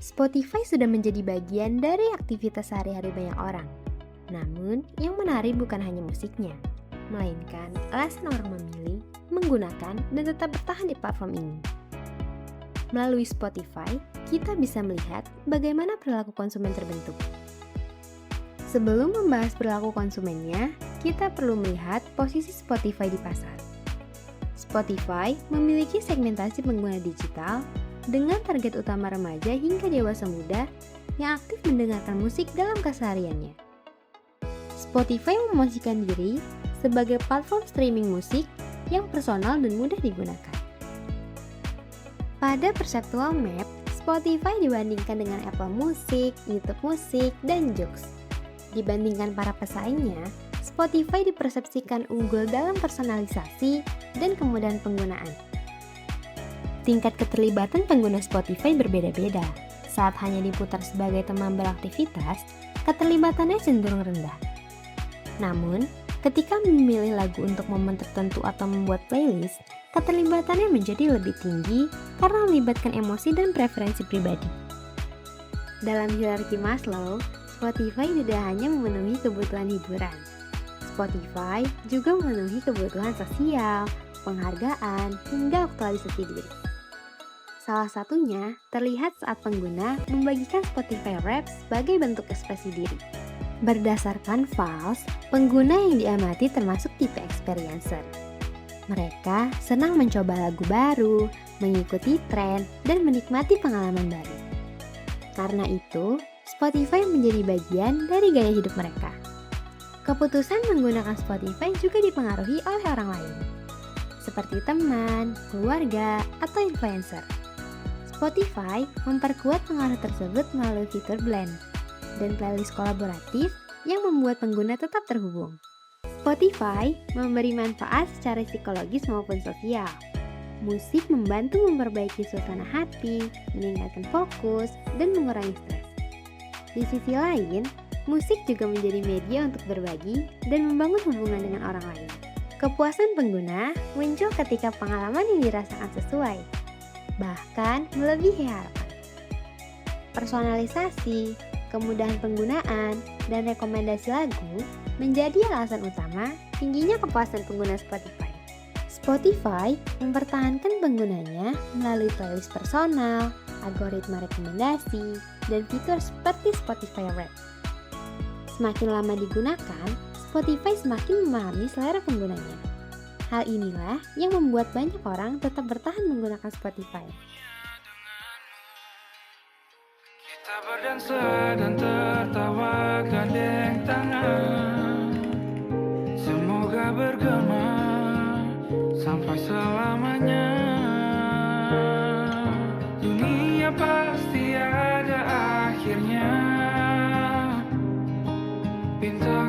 Spotify sudah menjadi bagian dari aktivitas sehari-hari banyak orang. Namun, yang menarik bukan hanya musiknya, melainkan alasan orang memilih, menggunakan, dan tetap bertahan di platform ini. Melalui Spotify, kita bisa melihat bagaimana perilaku konsumen terbentuk. Sebelum membahas perilaku konsumennya, kita perlu melihat posisi Spotify di pasar. Spotify memiliki segmentasi pengguna digital dengan target utama remaja hingga dewasa muda yang aktif mendengarkan musik dalam kesehariannya. Spotify memposisikan diri sebagai platform streaming musik yang personal dan mudah digunakan. Pada perceptual map, Spotify dibandingkan dengan Apple Music, YouTube Music, dan Joox. Dibandingkan para pesaingnya, Spotify dipersepsikan unggul dalam personalisasi dan kemudahan penggunaan. Tingkat keterlibatan pengguna Spotify berbeda-beda. Saat hanya diputar sebagai teman beraktivitas, keterlibatannya cenderung rendah. Namun, ketika memilih lagu untuk momen tertentu atau membuat playlist, keterlibatannya menjadi lebih tinggi karena melibatkan emosi dan preferensi pribadi. Dalam hierarki Maslow, Spotify tidak hanya memenuhi kebutuhan hiburan. Spotify juga memenuhi kebutuhan sosial, penghargaan, hingga aktualisasi diri. Salah satunya terlihat saat pengguna membagikan Spotify Wrapped sebagai bentuk ekspresi diri. Berdasarkan Pulse, pengguna yang diamati termasuk tipe experiencer. Mereka senang mencoba lagu baru, mengikuti tren, dan menikmati pengalaman baru. Karena itu, Spotify menjadi bagian dari gaya hidup mereka. Keputusan menggunakan Spotify juga dipengaruhi oleh orang lain, seperti teman, keluarga, atau influencer. Spotify memperkuat pengaruh tersebut melalui fitur blend dan playlist kolaboratif yang membuat pengguna tetap terhubung. Spotify memberi manfaat secara psikologis maupun sosial. Musik membantu memperbaiki suasana hati, meningkatkan fokus, dan mengurangi stres. Di sisi lain, musik juga menjadi media untuk berbagi dan membangun hubungan dengan orang lain. Kepuasan pengguna muncul ketika pengalaman yang dirasakan sesuai, bahkan melebihi harapan. Personalisasi, kemudahan penggunaan, dan rekomendasi lagu menjadi alasan utama tingginya kepuasan pengguna Spotify. Spotify mempertahankan penggunanya melalui playlist personal, algoritma rekomendasi, dan fitur seperti Spotify Wrapped. Semakin lama digunakan, Spotify semakin memahami selera penggunanya. Hal inilah yang membuat banyak orang tetap bertahan menggunakan Spotify. Kita berdansa dan tertawa gandeng tangan, semoga bergema sampai selamanya. Dunia pasti ada akhirnya, pintar